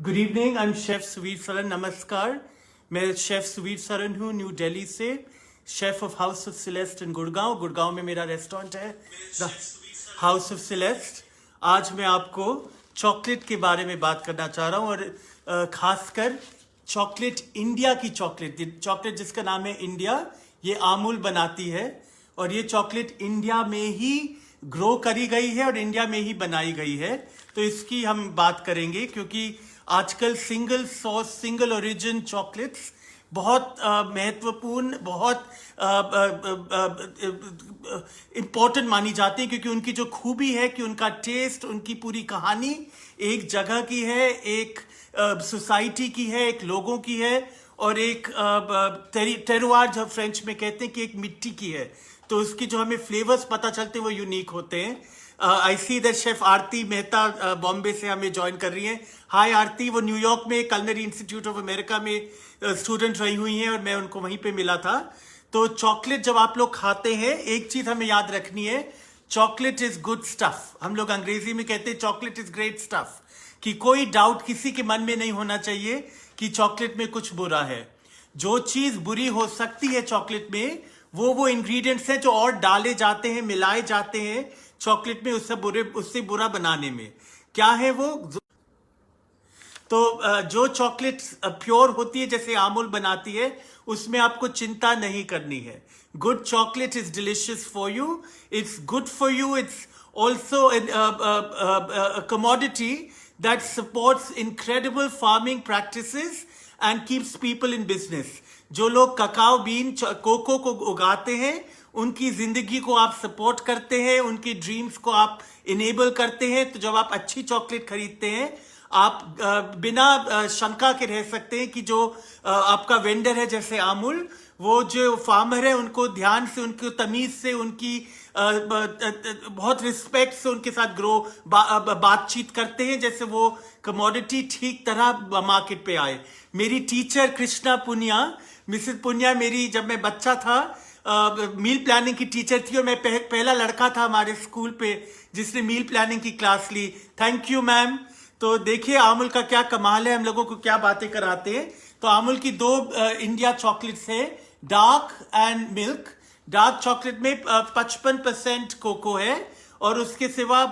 Good evening, I am chef Suvir Saran. नमस्कार, मैं chef Suvir Saran हूँ न्यू दिल्ली से, chef of House of Celeste in Gurgaon में मेरा रेस्टोरेंट है द हाउस ऑफ सिलेस्ट। आज मैं आपको चॉकलेट के बारे में बात करना चाह रहा हूँ और खासकर चॉकलेट, इंडिया की चॉकलेट जिसका नाम है इंडिया, ये अमूल बनाती है और ये चॉकलेट इंडिया में ही ग्रो करी गई है और इंडिया में ही बनाई गई है। तो इसकी हम बात करेंगे क्योंकि आजकल single sauce, single origin chocolates बहुत महत्वपूर्ण, बहुत इम्पोर्टेंट मानी जाती हैं क्योंकि उनकी जो खूबी है कि उनका टेस्ट, उनकी पूरी कहानी एक जगह की है, एक सोसाइटी की है, एक लोगों की है और एक टेरुआर जो फ्रेंच में कहते हैं कि एक मिट्टी की है। तो उसकी जो हमें फ्लेवर्स पता चलते हैं वो यूनिक होते हैं। आई सी दैट शेफ आरती मेहता बॉम्बे से हमें ज्वाइन कर रही हैं। हाय आरती, वो न्यूयॉर्क में कलनरी इंस्टीट्यूट ऑफ अमेरिका में स्टूडेंट रही हुई हैं और मैं उनको वहीं पे मिला था। तो चॉकलेट जब आप लोग खाते हैं, एक चीज हमें याद रखनी है, चॉकलेट इज गुड स्टफ। हम लोग अंग्रेजी में कहते हैं चॉकलेट इज ग्रेट स्टफ, कि कोई डाउट किसी के मन में नहीं होना चाहिए कि चॉकलेट में कुछ बुरा है। जो चीज बुरी हो सकती है चॉकलेट में, वो इंग्रेडिएंट्स हैं जो और डाले जाते हैं, मिलाए जाते हैं चॉकलेट में उससे बुरा बनाने में। क्या है वो? तो जो चॉकलेट प्योर होती है, जैसे अमूल बनाती है, उसमें आपको चिंता नहीं करनी है। Good chocolate is delicious for you, it's good for you, it's also commodity that supports incredible farming practices and keeps people in business. जो लोग ककाओ बीन, कोको को उगाते हैं, उनकी जिंदगी को आप सपोर्ट करते हैं, उनकी ड्रीम्स को आप इनेबल करते हैं। तो जब आप अच्छी चॉकलेट खरीदते हैं, आप बिना शंका के रह सकते हैं कि जो आपका वेंडर है जैसे अमूल, वो जो फार्मर है उनको ध्यान से, उनको तमीज से, उनकी बहुत रिस्पेक्ट से उनके साथ बातचीत करते हैं, जैसे वो कमोडिटी ठीक तरह मार्केट पे आए। मेरी टीचर कृष्णा पुनिया, मिसेस पुनिया, मेरी जब मैं बच्चा था मील प्लानिंग की टीचर थी और मैं पहला लड़का था हमारे स्कूल पे जिसने मील प्लानिंग की क्लास ली। Thank you ma'am. तो देखिए अमूल का क्या कमाल है, हम लोगों को क्या बातें कराते हैं। तो अमूल की दो इंडिया चॉकलेट्स है, dark and milk. Dark chocolate में 55% कोको है और उसके सिवा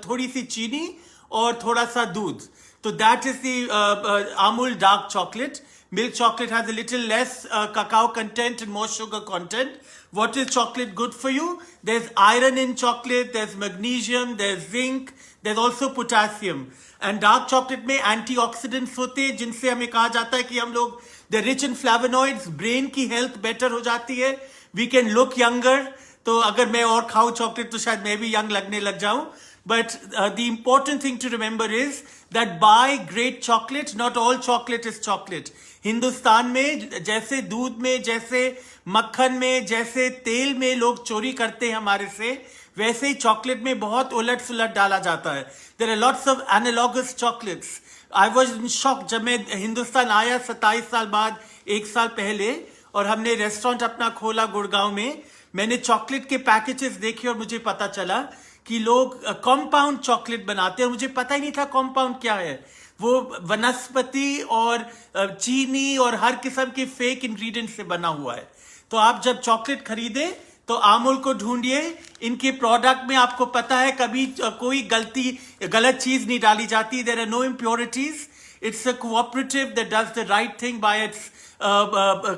थोड़ी सी चीनी और थोड़ा सा दूध। तो that is the Amul dark chocolate. Milk chocolate has a little less cacao content and more sugar content. What is chocolate good for you? There's iron in chocolate, there's magnesium, there's zinc, there's also potassium. And dark chocolate में antioxidants होते हैं जिनसे हमें कहा जाता है कि हम लोग they're rich in flavonoids, brain की health better हो जाती है, we can look younger. तो अगर मैं और खाऊं चॉकलेट तो शायद मैं भी यंग लगने लग जाऊं. But the important thing to remember is that buy great chocolate. Not all chocolate is chocolate. Hindustan में जैसे दूध में, जैसे मक्खन में, जैसे तेल में लोग चोरी करते हैं हमारे से, वैसे ही चॉकलेट में बहुत उलट सुलट डाला जाता है. There are lots of analogous chocolates. I was in shock जब मैं हिंदुस्तान आया 27 साल बाद, 1 साल पहले, और हमने रेस्टोरेंट अपना खोला गुड़गांव में. मैंने चॉकलेट के पैकेजेस देखे और मुझे पता चला कि लोग कॉम्पाउंड चॉकलेट बनाते हैं. मुझे पता ही नहीं था कॉम्पाउंड क्या है. वो वनस्पति और चीनी और हर किस्म के फेक इंग्रेडिएंट से बना हुआ है. तो आप जब चॉकलेट खरीदे तो अमूल को ढूंढिए. इनके प्रोडक्ट में आपको पता है कभी कोई गलत चीज नहीं डाली जाती. There are no impurities. It's a cooperative that does the right thing by its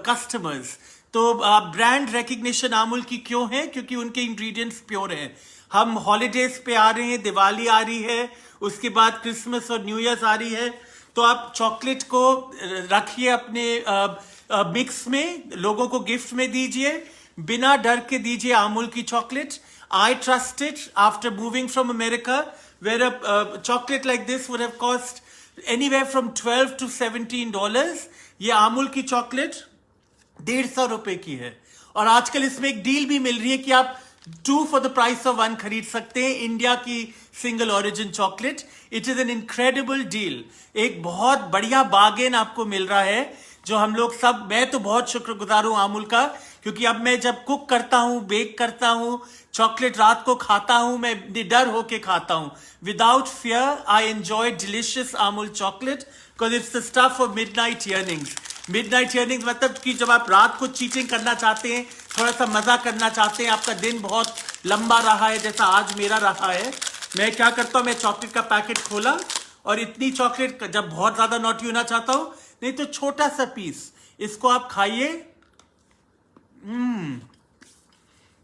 customers. तो ब्रांड रिकग्निशन अमूल की क्यों है? क्योंकि उनके इंग्रेडिएंट्स प्योर हैं. हम हॉलीडेज पे आ रहे हैं, दिवाली आ रही है, उसके बाद क्रिसमस और न्यू ईयर्स आ रही है. तो आप चॉकलेट को रखिए अपने मिक्स में, लोगों को गिफ्ट में दीजिए, बिना डर के दीजिए अमूल की chocolate. I trust it after moving from America where a chocolate like this would have cost anywhere from $12 to $17. ये अमूल की चॉकलेट 150 रुपए की है और आजकल इसमें एक डील भी मिल रही है कि आप 2 for the price of 1 खरीद सकते हैं इंडिया की single origin chocolate. It is an incredible deal. एक बहुत बढ़िया बार्गेन आपको मिल रहा है. जो हम लोग सब, मैं तो बहुत शुक्रगुजार हूं अमूल का, क्योंकि अब मैं जब कुक करता हूं, बेक करता हूं, चॉकलेट रात को खाता हूं, मैं निडर होके खाता हूं. Without fear I enjoy delicious Amul chocolate because it's the stuff of midnight yearnings. Midnight yearnings मतलब कि जब आप रात को चीटिंग करना चाहते हैं, थोड़ा सा मजा करना चाहते हैं, आपका दिन बहुत लंबा रहा है जैसा आज मेरा रहा है, मैं क्या करता हूं, मैं चॉकलेट का पैकेट खोला और इतनी चॉकलेट, जब बहुत ज्यादा नॉटी होना चाहता हूं, नहीं तो छोटा सा पीस, इसको आप खाइए.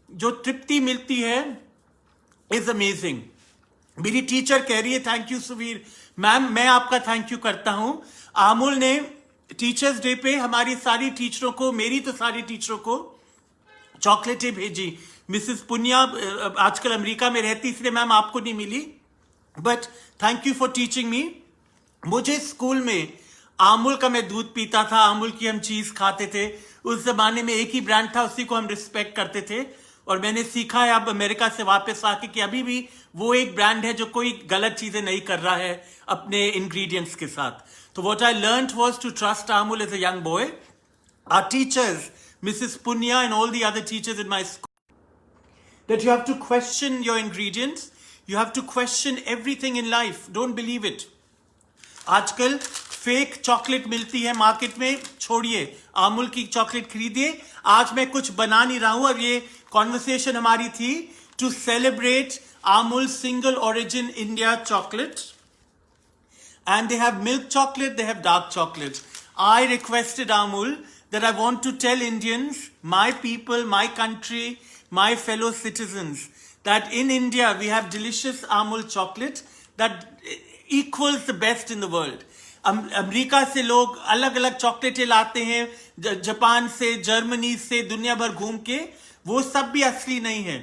जो तृप्ति मिलती है इज अमेजिंग. मेरी टीचर कह रही है, थैंक यू सुवीर मैम, मैं आपका थैंक यू करता हूं. अमूल ने टीचर्स डे पे हमारी सारी टीचरों को, मेरी तो सारी टीचरों को चॉकलेटें भेजी. मिसेस पुनिया आजकल अमेरिका में रहती, इसलिए मैम आपको नहीं मिली, but thank you for teaching me. मुझे स्कूल में अमूल का मैं दूध पीता था, अमूल की हम चीज खाते थे. उस जमाने में एक ही ब्रांड था, उसी को हम रिस्पेक्ट करते थे. और मैंने सीखा है अब अमेरिका से वापस आके कि अभी भी वो एक ब्रांड है जो कोई गलत चीजें नहीं कर रहा है अपने इंग्रेडिएंट्स के साथ. तो what I learned was to trust Amul as a young boy. Our teachers, Mrs Punia and all the other teachers in my school, that you have to question your ingredients, you have to question everything in life, don't believe it. आजकल fake chocolate मिलती है market में, छोड़िए, अमूल की chocolate खरीदिए. आज मैं कुछ बना नहीं रहा हूं, और ये कॉन्वर्सेशन हमारी थी to celebrate Amul single origin India chocolate. And they have milk chocolate, they have dark chocolate. I requested Amul that I want to tell Indians, my people, my country, my fellow citizens, that in India we have delicious Amul chocolate that equals the best in the world. America से लोग अलग अलग चॉकलेटें लाते हैं, Japan से, Germany से, दुनिया भर घूम के, वो सब भी असली नहीं है.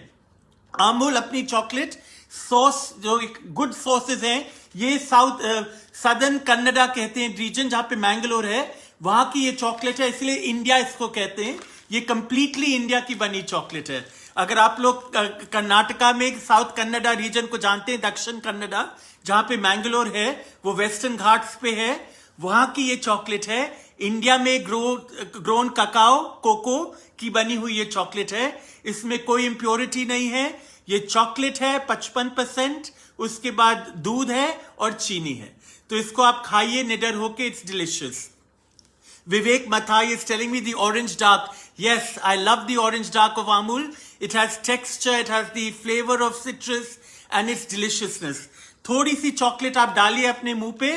अमूल अपनी चॉकलेट सॉस, जो गुड सॉसेज हैं, ये सदर्न कन्नडा कहते हैं रीजन, जहां पे मैंगलोर है, वहां की ये चॉकलेट है, इसलिए इंडिया इसको कहते हैं. ये कंप्लीटली इंडिया की बनी चॉकलेट है. अगर आप लोग कर्नाटका में साउथ कन्नडा रीजन को जानते हैं, दक्षिण कन्नडा जहां पे मैंगलोर है, वो वेस्टर्न घाट्स पे है, वहां की ये चॉकलेट है. इंडिया में ग्रोन ककाओ, कोको की बनी हुई ये चॉकलेट है. इसमें कोई इंप्योरिटी नहीं है. ये चॉकलेट है 55%, उसके बाद दूध है और चीनी है. तो इसको आप खाइए निडर होके, it's delicious. Vivek Mathai is telling me the orange dark. Yes, I love the orange dark of Amul. It has texture, it has the flavor of citrus and its deliciousness. थोड़ी सी चॉकलेट आप डालिए अपने मुंह पे,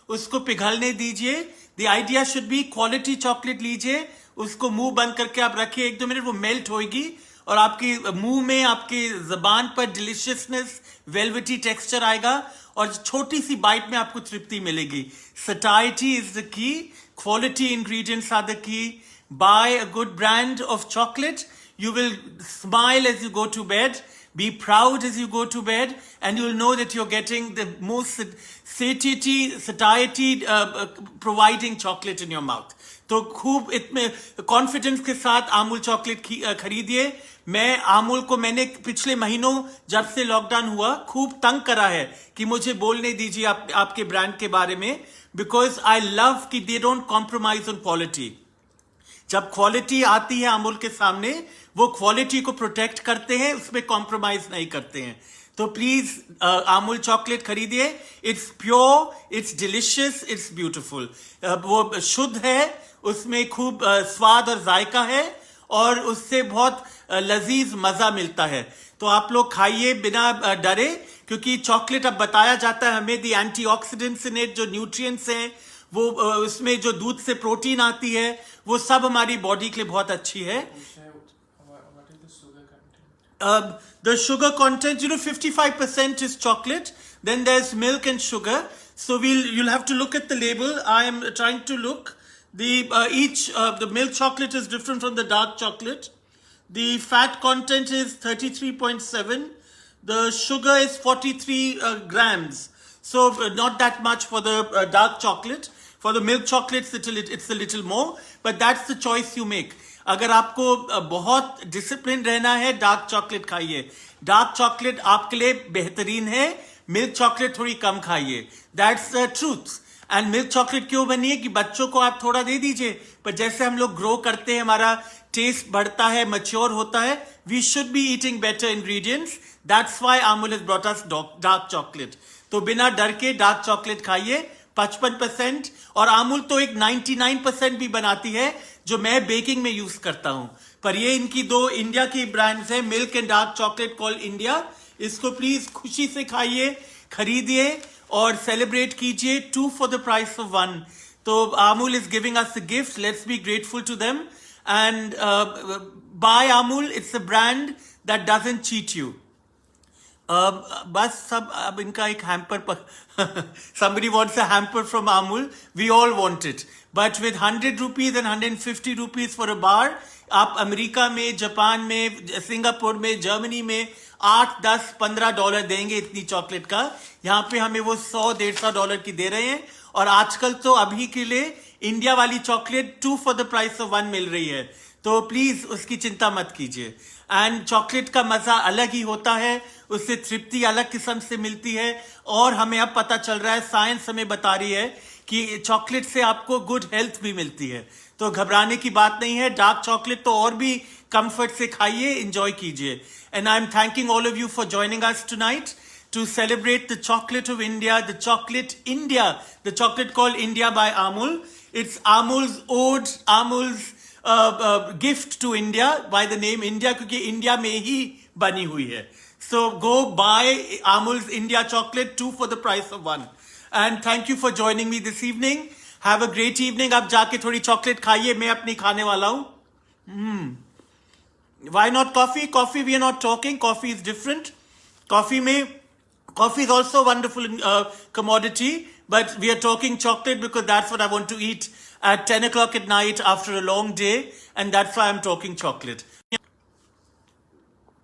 उसको पिघलने दीजिए. The idea should be quality chocolate लीजिए, उसको मुंह बंद करके आप रखिए 1-2 मिनट, वो मेल्ट होगी और आपके मुंह में, आपके जबान पर डिलिशियसनेस, वेलवेटी टेक्सचर आएगा और छोटी सी बाइट में आपको तृप्ति मिलेगी. Satiety is the key, quality ingredients are the key. Buy a good brand of chocolate. You will smile as you go to bed, be proud as you go to bed, and you will know that you're getting the most satiety providing chocolate in your mouth. तो खूब इतने confidence के साथ Amul chocolate खरीदिए. मैं अमूल को, मैंने पिछले महीनों जब से लॉकडाउन हुआ, खूब तंग करा है कि मुझे बोलने दीजिए आपके ब्रांड के बारे में, बिकॉज आई लव कि they don't compromise on quality. जब क्वालिटी आती है अमूल के सामने, वो क्वालिटी को प्रोटेक्ट करते हैं, उसमें कॉम्प्रोमाइज नहीं करते हैं. तो प्लीज अमूल चॉकलेट खरीदिए. It's pure, it's delicious, it's beautiful. वो शुद्ध है, उसमें खूब स्वाद और जायका है, और उससे बहुत लजीज मजा मिलता है. तो आप लोग खाइए बिना डरे, क्योंकि चॉकलेट अब बताया जाता है हमें दी एंटीऑक्सीडेंट्स इन इट, जो न्यूट्रिएंट्स हैं, वो उसमें जो दूध से प्रोटीन आती है, वो सब हमारी बॉडी के लिए बहुत अच्छी है. The sugar content, 55% is chocolate. Then there's milk and sugar. So you'll have to look at the label. I am trying to look. The milk chocolate is different from the dark chocolate. The fat content is 33.7. The sugar is 43 grams. So not that much for the dark chocolate. For the milk chocolate, it's a little more. But that's the choice you make. अगर आपको बहुत discipline रहना है, dark chocolate खाइए. Dark chocolate आपके लिए बेहतरीन है. मिल्क चॉकलेट थोड़ी कम खाइए. That's the truth. And milk chocolate क्यों बनी है कि बच्चों को आप थोड़ा दे दीजिए, पर जैसे हम लोग ग्रो करते हैं, हमारा टेस्ट बढ़ता है, मैच्योर होता है, we should be eating better ingredients. That's why Amul has brought us dark chocolate. तो बिना डर के डार्क चॉकलेट खाइए. 55%, और अमूल तो एक 99% भी बनाती है जो मैं बेकिंग में यूज करता हूं. पर ये इनकी दो इंडिया की ब्रांड्स है, milk and dark chocolate call India. इसको प्लीज खुशी से खाइए, खरीदिए और सेलिब्रेट कीजिए. 2 for the price of 1. तो Amul is giving us a gift. Let's be grateful to them and buy Amul. It's a brand that doesn't cheat you. बस सब अब इनका एक hamper somebody wants a hamper from Amul. We all want it. But with 100 rupees and 150 rupees for a bar, आप America में, Japan में, Singapore में, Germany में 8, 10, $15 देंगे इतनी चॉकलेट का. यहाँ पे हमें वो $100-150 की दे रहे हैं. और आजकल तो अभी के लिए इंडिया वाली chocolate 2 for the price of 1 मिल रही है. तो प्लीज उसकी चिंता मत कीजिए. एंड चॉकलेट का मजा अलग ही होता है, उससे तृप्ति अलग किस्म से मिलती है. और हमें अब पता चल रहा है, साइंस हमें बता रही है कि चॉकलेट से आपको गुड हेल्थ भी मिलती है. तो घबराने की बात नहीं है. डार्क चॉकलेट तो और भी कंफर्ट से खाइए, एंजॉय कीजिए. And I am thanking all of you for joining us tonight to celebrate the chocolate of India, the chocolate called India by Amul. It's Amul's ode, Amul's gift to India by the name India, क्योंकि India में ही बनी हुई है. So go buy Amul's India chocolate, 2 for the price of 1. And thank you for joining me this evening. Have a great evening. अब जाके थोड़ी chocolate खाइए, मैं अपनी खाने वाला हूँ. Why not coffee? Coffee we are not talking. Coffee is different. Coffee is also a wonderful commodity, but we are talking chocolate because that's what I want to eat at 10 o'clock at night after a long day, and that's why I'm talking chocolate.